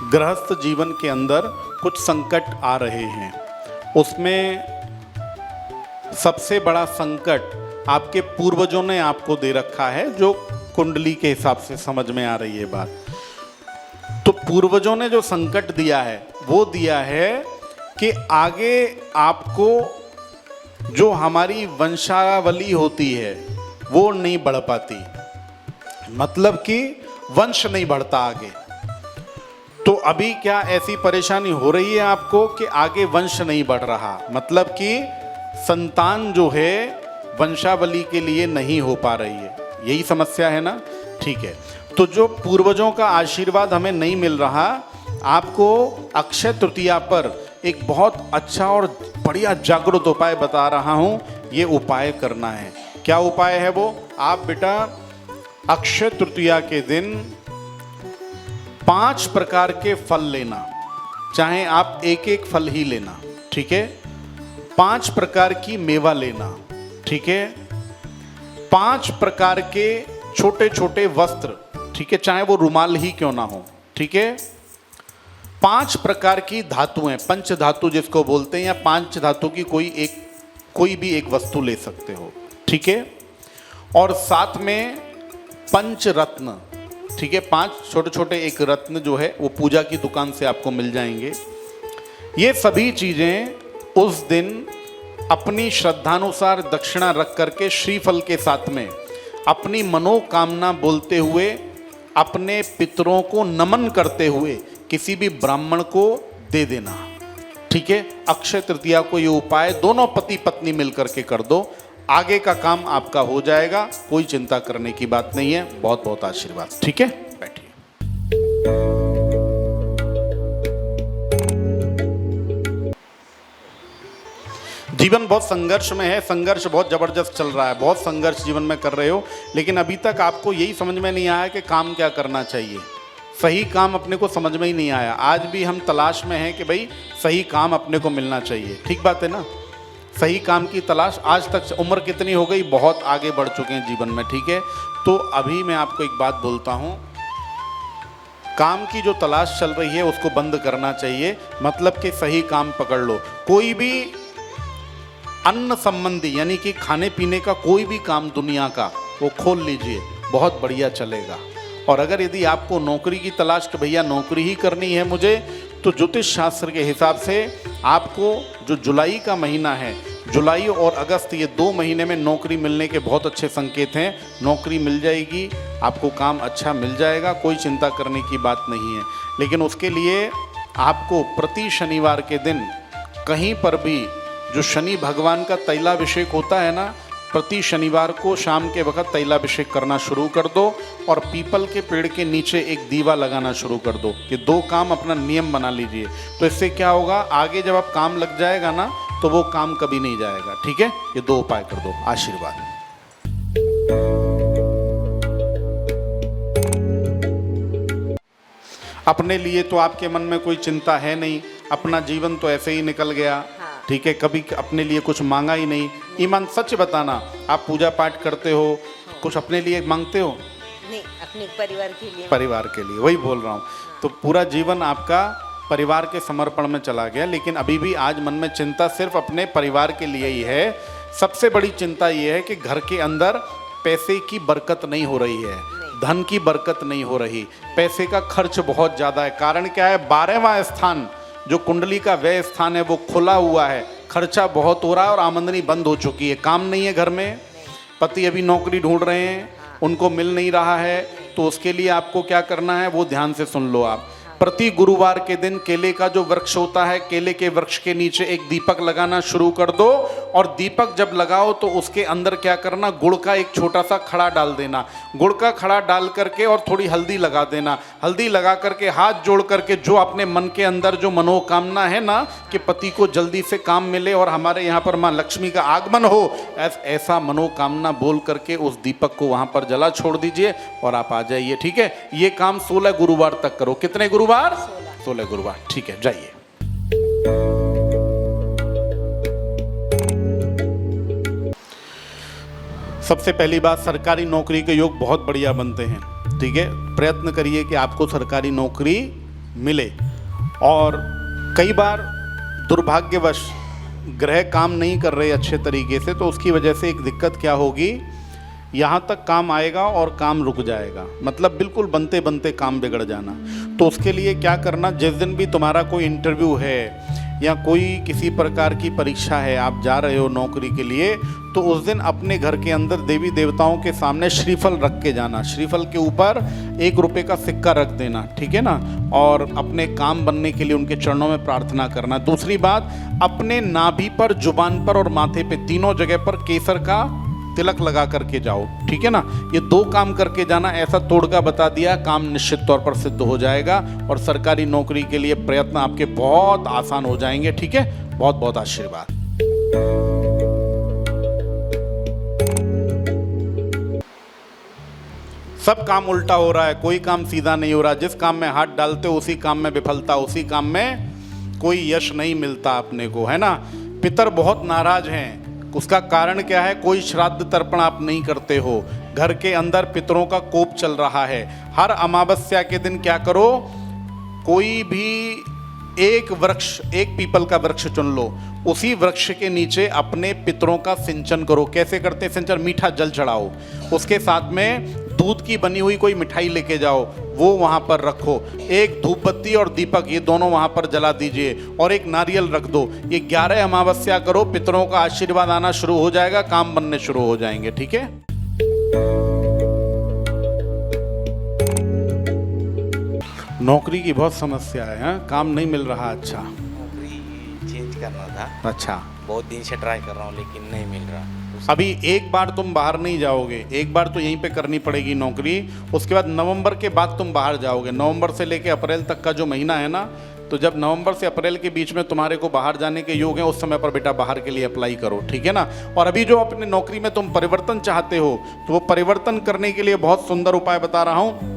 गृहस्थ जीवन के अंदर कुछ संकट आ रहे हैं। उसमें सबसे बड़ा संकट आपके पूर्वजों ने आपको दे रखा है, जो कुंडली के हिसाब से समझ में आ रही है बात। तो पूर्वजों ने जो संकट दिया है वो दिया है कि आगे आपको जो हमारी वंशावली होती है वो नहीं बढ़ पाती, मतलब कि वंश नहीं बढ़ता आगे। तो अभी क्या ऐसी परेशानी हो रही है आपको कि आगे वंश नहीं बढ़ रहा, मतलब कि संतान जो है वंशावली के लिए नहीं हो पा रही है, यही समस्या है ना। ठीक है, तो जो पूर्वजों का आशीर्वाद हमें नहीं मिल रहा, आपको अक्षय तृतीया पर एक बहुत अच्छा और बढ़िया जागरूक उपाय बता रहा हूँ। ये उपाय करना है। क्या उपाय है वो? आप बेटा अक्षय तृतीया के दिन 5 प्रकार के फल लेना, चाहे आप एक एक फल ही लेना, ठीक है। 5 प्रकार की मेवा लेना, ठीक है। 5 प्रकार के छोटे छोटे वस्त्र, ठीक है, चाहे वो रुमाल ही क्यों ना हो, ठीक है। 5 प्रकार की धातुएं, पंच धातु जिसको बोलते हैं, या 5 धातु की कोई भी एक वस्तु ले सकते हो, ठीक है। और साथ में पंच रत्न, ठीक है, 5 छोटे छोटे एक रत्न जो है वो पूजा की दुकान से आपको मिल जाएंगे। ये सभी चीजें उस दिन अपनी श्रद्धानुसार दक्षिणा रख करके श्रीफल के साथ में अपनी मनोकामना बोलते हुए, अपने पितरों को नमन करते हुए किसी भी ब्राह्मण को दे देना, ठीक है। अक्षय तृतीया को ये उपाय दोनों पति पत्नी मिलकर के कर दो, आगे का काम आपका हो जाएगा, कोई चिंता करने की बात नहीं है। बहुत बहुत आशीर्वाद, ठीक है, बैठिए। जीवन बहुत संघर्ष में है, संघर्ष बहुत जबरदस्त चल रहा है, बहुत संघर्ष जीवन में कर रहे हो, लेकिन अभी तक आपको यही समझ में नहीं आया कि काम क्या करना चाहिए। सही काम अपने को समझ में ही नहीं आया। आज भी हम तलाश में हैं कि भाई सही काम अपने को मिलना चाहिए, ठीक बात है ना। सही काम की तलाश आज तक, उम्र कितनी हो गई, बहुत आगे बढ़ चुके हैं जीवन में, ठीक है। तो अभी मैं आपको एक बात बोलता हूँ, काम की जो तलाश चल रही है उसको बंद करना चाहिए, मतलब कि सही काम पकड़ लो। कोई भी अन्न संबंधी यानी कि खाने पीने का कोई भी काम दुनिया का वो खोल लीजिए, बहुत बढ़िया चलेगा। और अगर यदि आपको नौकरी की तलाश कि भैया नौकरी ही करनी है मुझे, तो ज्योतिष शास्त्र के हिसाब से आपको जो जुलाई का महीना है, जुलाई और अगस्त, ये 2 महीने में नौकरी मिलने के बहुत अच्छे संकेत हैं। नौकरी मिल जाएगी, आपको काम अच्छा मिल जाएगा, कोई चिंता करने की बात नहीं है। लेकिन उसके लिए आपको प्रति शनिवार के दिन कहीं पर भी जो शनि भगवान का तैलाभिषेक होता है ना, प्रति शनिवार को शाम के वक्त तैलाभिषेक करना शुरू कर दो, और पीपल के पेड़ के नीचे एक दीवा लगाना शुरू कर दो। ये 2 काम अपना नियम बना लीजिए। तो इससे क्या होगा, आगे जब आप काम लग जाएगा ना तो वो काम कभी नहीं जाएगा, ठीक है। ये 2 उपाय कर दो, आशीर्वाद। अपने लिए तो आपके मन में कोई चिंता है नहीं, अपना जीवन तो ऐसे ही निकल गया, ठीक है। कभी अपने लिए कुछ मांगा ही नहीं। ईमान सच बताना, आप पूजा पाठ करते हो, कुछ अपने लिए मांगते हो? नहीं, अपने परिवार के लिए। परिवार के लिए, वही बोल रहा हूँ। तो पूरा जीवन आपका परिवार के समर्पण में चला गया, लेकिन अभी भी आज मन में चिंता सिर्फ अपने परिवार के लिए ही है। सबसे बड़ी चिंता ये है कि घर के अंदर पैसे की बरकत नहीं हो रही है, धन की बरकत नहीं हो रही, पैसे का खर्च बहुत ज़्यादा है। कारण क्या है, 12वां स्थान जो कुंडली का व्यय स्थान है वो खुला हुआ है, खर्चा बहुत हो रहा है और आमदनी बंद हो चुकी है। काम नहीं है घर में, पति अभी नौकरी ढूंढ रहे हैं, उनको मिल नहीं रहा है। तो उसके लिए आपको क्या करना है वो ध्यान से सुन लो आप। प्रति गुरुवार के दिन केले का जो वृक्ष होता है, केले के वृक्ष के नीचे एक दीपक लगाना शुरू कर दो, और दीपक जब लगाओ तो उसके अंदर क्या करना, गुड़ का एक छोटा सा खड़ा डाल देना। गुड़ का खड़ा डाल करके और थोड़ी हल्दी लगा देना। हल्दी लगा करके हाथ जोड़ करके जो अपने मन के अंदर जो मनोकामना है ना कि पति को जल्दी से काम मिले और हमारे यहाँ पर माँ लक्ष्मी का आगमन हो, ऐसा मनोकामना बोल करके उस दीपक को वहाँ पर जला छोड़ दीजिए और आप आ जाइए, ठीक है। ये काम 16 गुरुवार तक करो। कितने गुरुवार? 16 गुरुवार, ठीक है, जाइए। सबसे पहली बात, सरकारी नौकरी के योग बहुत बढ़िया बनते हैं, ठीक है। प्रयत्न करिए कि आपको सरकारी नौकरी मिले। और कई बार दुर्भाग्यवश ग्रह काम नहीं कर रहे अच्छे तरीके से, तो उसकी वजह से एक दिक्कत क्या होगी, यहाँ तक काम आएगा और काम रुक जाएगा, मतलब बिल्कुल बनते बनते काम बिगड़ जाना। तो उसके लिए क्या करना, जिस दिन भी तुम्हारा कोई इंटरव्यू है या कोई किसी प्रकार की परीक्षा है, आप जा रहे हो नौकरी के लिए, तो उस दिन अपने घर के अंदर देवी देवताओं के सामने श्रीफल रख के जाना। श्रीफल के ऊपर 1 रुपये का सिक्का रख देना, ठीक है ना, और अपने काम बनने के लिए उनके चरणों में प्रार्थना करना। दूसरी बात, अपने नाभि पर, जुबान पर और माथे पे, तीनों जगह पर केसर का तिलक लगा करके जाओ, ठीक है ना। ये 2 काम करके जाना, ऐसा तोड़का बता दिया, काम निश्चित तौर पर सिद्ध हो जाएगा और सरकारी नौकरी के लिए प्रयत्न आपके बहुत आसान हो जाएंगे, ठीक है। बहुत बहुत आशीर्वाद। सब काम उल्टा हो रहा है, कोई काम सीधा नहीं हो रहा। जिस काम में हाथ डालते हो उसी काम में विफलता, उसी काम में कोई यश नहीं मिलता अपने को, है ना। पितर बहुत नाराज हैं, उसका कारण क्या है, कोई श्राद्ध तर्पण आप नहीं करते हो, घर के अंदर पितरों का कोप चल रहा है। हर अमावस्या के दिन क्या करो, कोई भी एक वृक्ष, एक पीपल का वृक्ष चुन लो, उसी वृक्ष के नीचे अपने पितरों का सिंचन करो। कैसे करते हैं सिंचन, मीठा जल चढ़ाओ, उसके साथ में दूध की बनी हुई कोई मिठाई लेके जाओ, वो वहाँ पर रखो, एक धूपबत्ती और दीपक ये दोनों वहाँ पर जला दीजिए और एक नारियल रख दो। ये 11 अमावस्या करो, पितरों का आशीर्वाद आना शुरू हो जाएगा, काम बनने शुरू हो जाएंगे, ठीक है। नौकरी की बहुत समस्या है, काम नहीं मिल रहा। अच्छा, नौकरी चेंज करना था। अच्छा, बहुत दिन से ट्राई कर रहा हूँ लेकिन नहीं मिल रहा। अभी एक बार तुम बाहर नहीं जाओगे, एक बार तो यहीं पे करनी पड़ेगी नौकरी, उसके बाद नवंबर के बाद तुम बाहर जाओगे। नवंबर से लेके अप्रैल तक का जो महीना है ना, तो जब नवंबर से अप्रैल के बीच में तुम्हारे को बाहर जाने के योग हैं, उस समय पर बेटा बाहर के लिए अप्लाई करो, ठीक है ना। और अभी जो अपनी नौकरी में तुम परिवर्तन चाहते हो, तो वो परिवर्तन करने के लिए बहुत सुंदर उपाय बता रहा हूँ।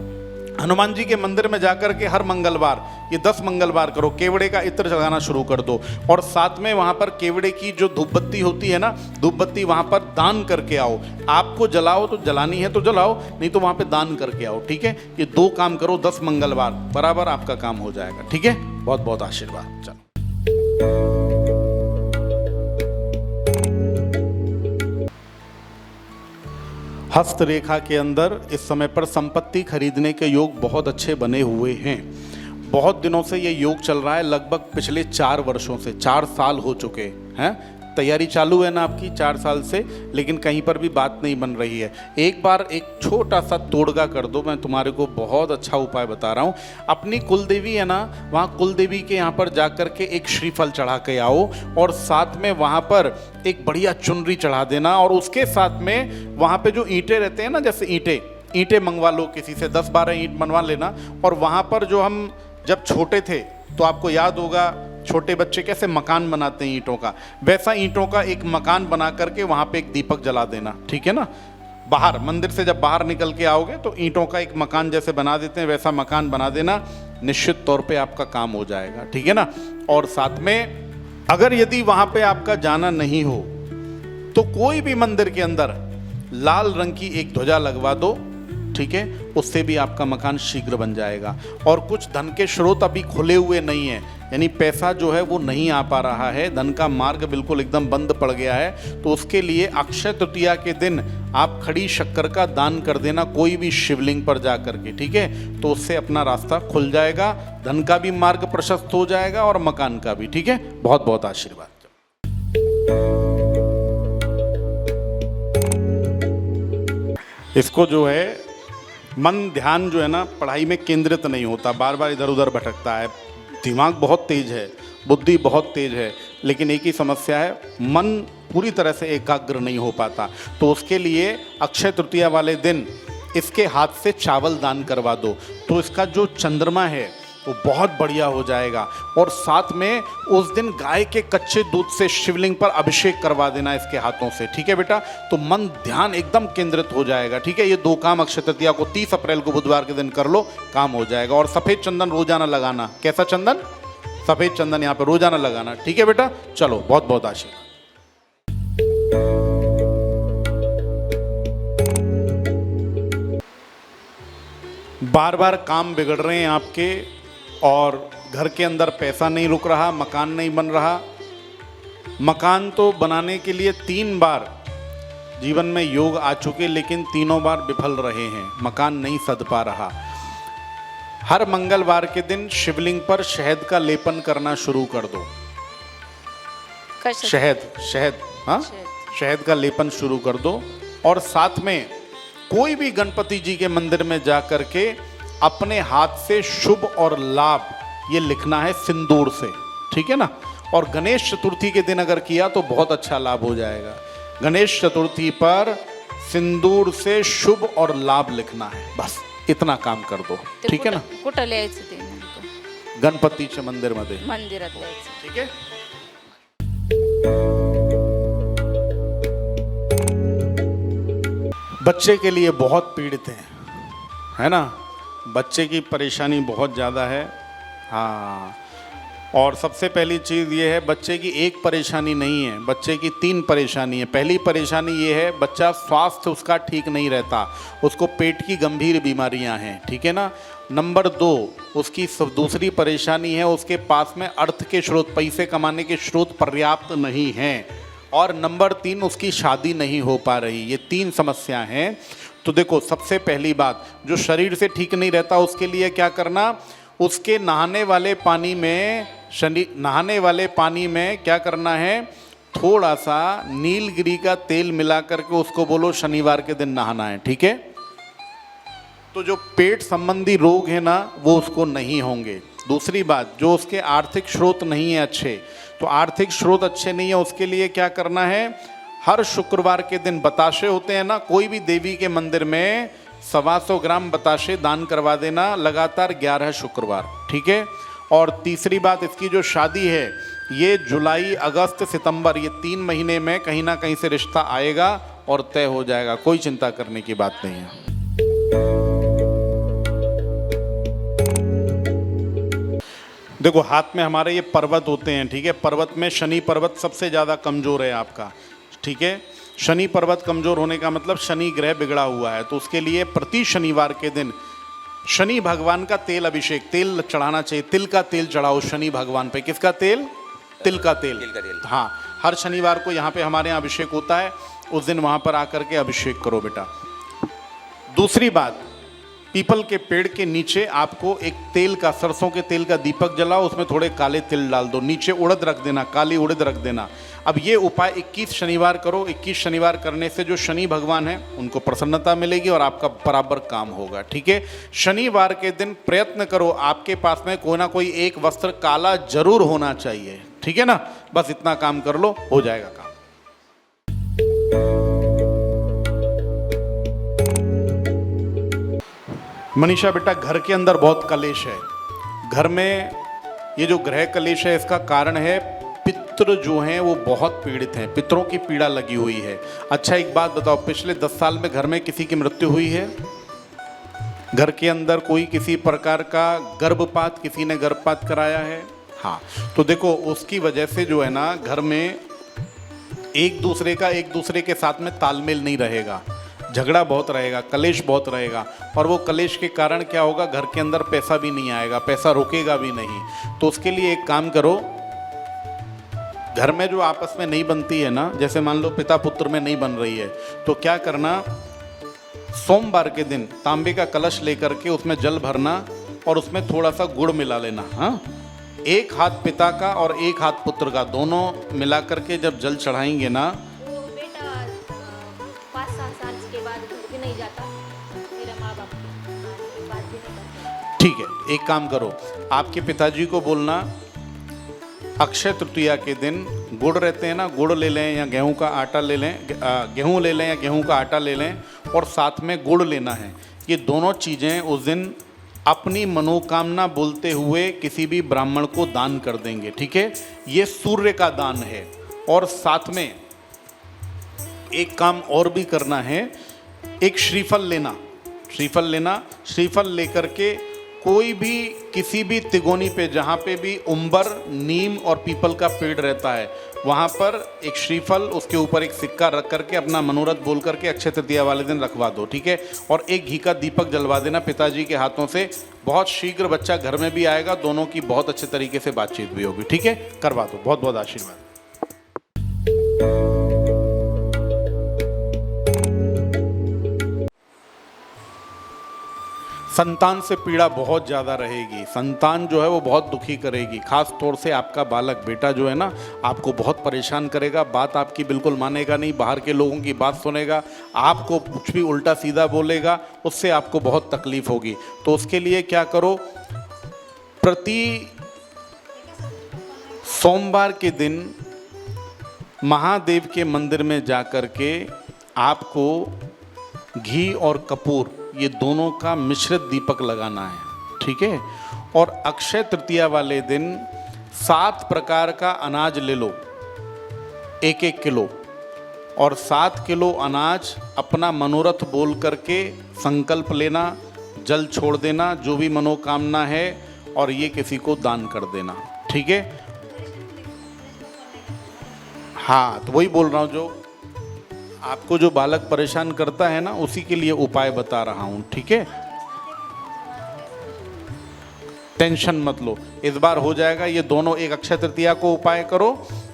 हनुमान जी के मंदिर में जाकर के हर मंगलवार, ये 10 मंगलवार करो, केवड़े का इत्र जलाना शुरू कर दो और साथ में वहाँ पर केवड़े की जो धूपबत्ती होती है ना, धूपबत्ती वहाँ पर दान करके आओ। आपको जलाओ तो जलानी है तो जलाओ, नहीं तो वहाँ पे दान करके आओ, ठीक है। ये 2 काम करो 10 मंगलवार, बराबर आपका काम हो जाएगा, ठीक है। बहुत बहुत आशीर्वाद। चलो, हस्तरेखा के अंदर इस समय पर संपत्ति खरीदने के योग बहुत अच्छे बने हुए हैं। बहुत दिनों से ये योग चल रहा है, लगभग पिछले 4 वर्षों से, 4 साल हो चुके हैं। तैयारी चालू है ना आपकी 4 साल से, लेकिन कहीं पर भी बात नहीं बन रही है। एक बार एक छोटा सा तोड़गा कर दो, मैं तुम्हारे को बहुत अच्छा उपाय बता रहा हूँ। अपनी कुलदेवी है ना, वहाँ कुलदेवी के यहाँ पर जाकर के एक श्रीफल चढ़ा के आओ और साथ में वहाँ पर एक बढ़िया चुनरी चढ़ा देना और उसके साथ में वहाँ पे जो ईंटें रहते हैं ना, जैसे ईंटें मंगवा लो किसी से, 10-12 ईंट बनवा लेना। और वहाँ पर जो हम जब छोटे थे तो आपको याद होगा, छोटे बच्चे कैसे मकान बनाते हैं ईंटों का, वैसा ईंटों का एक मकान बना करके वहाँ पे एक दीपक जला देना, ठीक है ना। बाहर मंदिर से जब बाहर निकल के आओगे तो ईंटों का एक मकान जैसे बना देते हैं, वैसा मकान बना देना, निश्चित तौर पे आपका काम हो जाएगा, ठीक है ना। और साथ में अगर यदि वहाँ पे आपका जाना नहीं हो तो कोई भी मंदिर के अंदर लाल रंग की एक ध्वजा लगवा दो, ठीक है, उससे भी आपका मकान शीघ्र बन जाएगा। और कुछ धन के स्रोत अभी खुले हुए नहीं है, यानी पैसा जो है वो नहीं आ पा रहा है, धन का मार्ग बिल्कुल एकदम बंद पड़ गया है, तो उसके लिए अक्षय तृतीया के दिन आप खड़ी शक्कर का दान कर देना कोई भी शिवलिंग पर जा करके, ठीक है। तो उससे अपना रास्ता खुल जाएगा, धन का भी मार्ग प्रशस्त हो जाएगा और मकान का भी, ठीक है। बहुत बहुत आशीर्वाद। इसको जो है मन ध्यान जो है ना पढ़ाई में केंद्रित नहीं होता, बार बार इधर उधर भटकता है। दिमाग बहुत तेज है, बुद्धि बहुत तेज है, लेकिन एक ही समस्या है, मन पूरी तरह से एकाग्र नहीं हो पाता। तो उसके लिए अक्षय तृतीया वाले दिन इसके हाथ से चावल दान करवा दो, तो इसका जो चंद्रमा है वो बहुत बढ़िया हो जाएगा। और साथ में उस दिन गाय के कच्चे दूध से शिवलिंग पर अभिषेक करवा देना इसके हाथों से, ठीक है बेटा। तो मन ध्यान एकदम केंद्रित हो जाएगा, ठीक है। ये 2 काम अक्षय तृतीया को 30 अप्रैल को बुधवार के दिन कर लो, काम हो जाएगा। और सफ़ेद चंदन रोजाना लगाना, कैसा चंदन, सफ़ेद चंदन यहाँ पर रोजाना लगाना, ठीक है बेटा। चलो, बहुत बहुत आशीर्वाद। बार बार काम बिगड़ रहे हैं आपके, और घर के अंदर पैसा नहीं रुक रहा, मकान नहीं बन रहा। मकान तो बनाने के लिए 3 बार जीवन में योग आ चुके, लेकिन तीनों बार विफल रहे हैं, मकान नहीं सध पा रहा। हर मंगलवार के दिन शिवलिंग पर शहद का लेपन करना शुरू कर दो। शहद, हाँ, शहद का लेपन शुरू कर दो। और साथ में कोई भी गणपति जी के मंदिर में जा करके अपने हाथ से शुभ और लाभ ये लिखना है सिंदूर से, ठीक है ना। और गणेश चतुर्थी के दिन अगर किया तो बहुत अच्छा लाभ हो जाएगा। गणेश चतुर्थी पर सिंदूर से शुभ और लाभ लिखना है, बस इतना काम कर दो, ठीक है ना। कुठं लिहायचं ते नेमकं? गणपतीच्या मंदिरमध्ये, मंदिरात लिहायचं. ठीक है। बच्चे के लिए बहुत पीड़ित है ना। बच्चे की परेशानी बहुत ज़्यादा है। हाँ, और सबसे पहली चीज़ ये है, बच्चे की एक परेशानी नहीं है, बच्चे की 3 परेशानी है। पहली परेशानी ये है, बच्चा स्वास्थ्य उसका ठीक नहीं रहता, उसको पेट की गंभीर बीमारियां हैं, ठीक है ना। नंबर 2, उसकी दूसरी परेशानी है, उसके पास में अर्थ के स्रोत, पैसे कमाने के स्रोत पर्याप्त नहीं हैं। और नंबर 3, उसकी शादी नहीं हो पा रही। ये 3 समस्या हैं। तो देखो, सबसे पहली बात, जो शरीर से ठीक नहीं रहता उसके लिए क्या करना, उसके नहाने वाले पानी में क्या करना है, थोड़ा सा नीलगिरी का तेल मिला करके उसको बोलो शनिवार के दिन नहाना है, ठीक है। तो जो पेट संबंधी रोग है ना, वो उसको नहीं होंगे। दूसरी बात, जो उसके आर्थिक स्रोत नहीं है अच्छे, तो आर्थिक स्रोत अच्छे नहीं है, उसके लिए क्या करना है, हर शुक्रवार के दिन बताशे होते हैं ना, कोई भी देवी के मंदिर में 125 ग्राम बताशे दान करवा देना लगातार 11 शुक्रवार, ठीक है। और तीसरी बात, इसकी जो शादी है ये जुलाई, अगस्त, सितंबर, ये 3 महीने में कहीं ना कहीं से रिश्ता आएगा और तय हो जाएगा, कोई चिंता करने की बात नहीं है। देखो, हाथ में हमारे ये पर्वत होते हैं, ठीक है। पर्वत में शनि पर्वत सबसे ज़्यादा कमज़ोर है आपका, ठीक है। शनि पर्वत कमज़ोर होने का मतलब शनि ग्रह बिगड़ा हुआ है। तो उसके लिए प्रति शनिवार के दिन शनि भगवान का तेल अभिषेक, तेल चढ़ाना चाहिए। तिल का तेल चढ़ाओ शनि भगवान पे। किसका तेल? तिल का तेल। हाँ, हर शनिवार को यहाँ पे हमारे यहाँ अभिषेक होता है, उस दिन वहाँ पर आकर के अभिषेक करो बेटा। दूसरी बात, पीपल के पेड़ के नीचे आपको एक तेल का, सरसों के तेल का दीपक जलाओ, उसमें थोड़े काले तिल डाल दो, नीचे उड़द रख देना, काली उड़द रख देना। अब ये उपाय 21 शनिवार करो। 21 शनिवार करने से जो शनि भगवान है उनको प्रसन्नता मिलेगी और आपका बराबर काम होगा, ठीक है। शनिवार के दिन प्रयत्न करो, आपके पास में कोई ना कोई एक वस्त्र काला जरूर होना चाहिए, ठीक है ना। बस इतना काम कर लो, हो जाएगा काम। मनीषा बेटा, घर के अंदर बहुत कलेश है। घर में ये जो ग्रह कलेश है, इसका कारण है पितृ जो हैं वो बहुत पीड़ित हैं, पितरों की पीड़ा लगी हुई है। अच्छा, एक बात बताओ, पिछले 10 साल में घर में किसी की मृत्यु हुई है? घर के अंदर कोई किसी प्रकार का गर्भपात, किसी ने गर्भपात कराया है? हाँ, तो देखो, उसकी वजह से जो है ना, घर में एक दूसरे के साथ में तालमेल नहीं रहेगा, झगड़ा बहुत रहेगा, कलेश बहुत रहेगा। और वो कलेश के कारण क्या होगा, घर के अंदर पैसा भी नहीं आएगा, पैसा रुकेगा भी नहीं। तो उसके लिए एक काम करो, घर में जो आपस में नहीं बनती है ना, जैसे मान लो पिता पुत्र में नहीं बन रही है, तो क्या करना, सोमवार के दिन तांबे का कलश लेकर के उसमें जल भरना और उसमें थोड़ा सा गुड़ मिला लेना। हाँ, एक हाथ पिता का और एक हाथ पुत्र का, दोनों मिला करके जब जल चढ़ाएंगे ना, वो बेटा 5-7 साल के बाद घर भी नहीं जाता, मेरा माँ बाप की बात भी नहीं करता। ठीक है, एक काम करो, आपके पिताजी को बोलना अक्षय तृतीया के दिन गुड़ रहते हैं ना, गुड़ ले लें या गेहूं का आटा ले लें, गेहूं ले लें या गेहूं का आटा ले लें, और साथ में गुड़ लेना है। ये दोनों चीज़ें उस दिन अपनी मनोकामना बोलते हुए किसी भी ब्राह्मण को दान कर देंगे, ठीक है। ये सूर्य का दान है। और साथ में एक काम और भी करना है, एक श्रीफल लेना, श्रीफल लेकर के कोई भी किसी भी तिगोनी पे जहाँ पे भी उम्बर, नीम और पीपल का पेड़ रहता है, वहाँ पर एक श्रीफल, उसके ऊपर एक सिक्का रख करके अपना मनोरथ बोल करके अक्षय तृतीया वाले दिन रखवा दो, ठीक है। और एक घी का दीपक जलवा देना पिताजी के हाथों से। बहुत शीघ्र बच्चा घर में भी आएगा, दोनों की बहुत अच्छे तरीके से बातचीत भी होगी, ठीक है। करवा दो, बहुत बहुत आशीर्वाद। संतान से पीड़ा बहुत ज़्यादा रहेगी, संतान जो है वो बहुत दुखी करेगी, खास तौर से आपका बालक बेटा जो है ना, आपको बहुत परेशान करेगा, बात आपकी बिल्कुल मानेगा नहीं, बाहर के लोगों की बात सुनेगा, आपको कुछ भी उल्टा सीधा बोलेगा, उससे आपको बहुत तकलीफ होगी। तो उसके लिए क्या करो, प्रति सोमवार के दिन महादेव के मंदिर में जा कर के आपको घी और कपूर ये दोनों का मिश्रित दीपक लगाना है, ठीक है। और अक्षय तृतीया वाले दिन 7 प्रकार का अनाज ले लो, 1-1 किलो, और 7 किलो अनाज अपना मनोरथ बोल करके संकल्प लेना, जल छोड़ देना, जो भी मनोकामना है, और ये किसी को दान कर देना, ठीक है। हाँ, तो वही बोल रहा हूँ, जो आपको जो बालक परेशान करता है ना, उसी के लिए उपाय बता रहा हूँ, ठीक है। टेंशन मत लो, इस बार हो जाएगा ये दोनों। एक अक्षय तृतीया को उपाय करो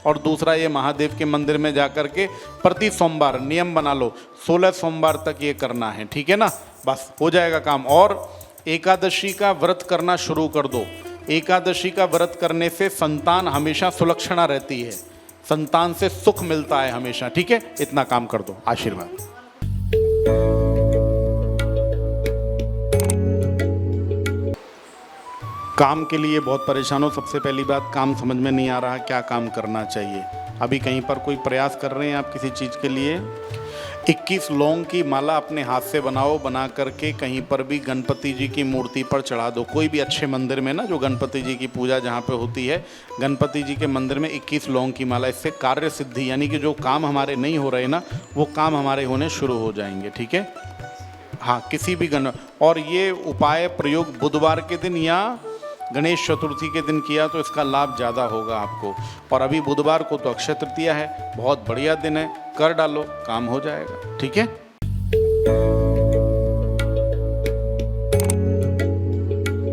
और दूसरा ये महादेव के मंदिर में जाकर के प्रति सोमवार नियम बना लो, 16 सोमवार तक ये करना है, ठीक है ना। बस हो जाएगा काम। और एकादशी का व्रत करना शुरू कर दो। एकादशी का व्रत करने से संतान हमेशा सुलक्षणा रहती है, संतान से सुख मिलता है हमेशा, ठीक है। इतना काम कर दो, आशीर्वाद। काम के लिए बहुत परेशान हो। सबसे पहली बात, काम समझ में नहीं आ रहा, क्या काम करना चाहिए। अभी कहीं पर कोई प्रयास कर रहे हैं आप किसी चीज़ के लिए। 21 लौंग की माला अपने हाथ से बनाओ, बना करके कहीं पर भी गणपति जी की मूर्ति पर चढ़ा दो। कोई भी अच्छे मंदिर में ना, जो गणपति जी की पूजा जहाँ पे होती है, गणपति जी के मंदिर में 21 लौंग की माला। इससे कार्य सिद्धि, यानी कि जो काम हमारे नहीं हो रहे ना, वो काम हमारे होने शुरू हो जाएंगे, ठीक है। हाँ, किसी भी और ये उपाय प्रयोग बुधवार के दिन या गणेश चतुर्थी के दिन किया तो इसका लाभ ज़्यादा होगा आपको। और अभी बुधवार को तो अक्षय तृतीया है, बहुत बढ़िया दिन है, कर डालो, काम हो जाएगा, ठीक है।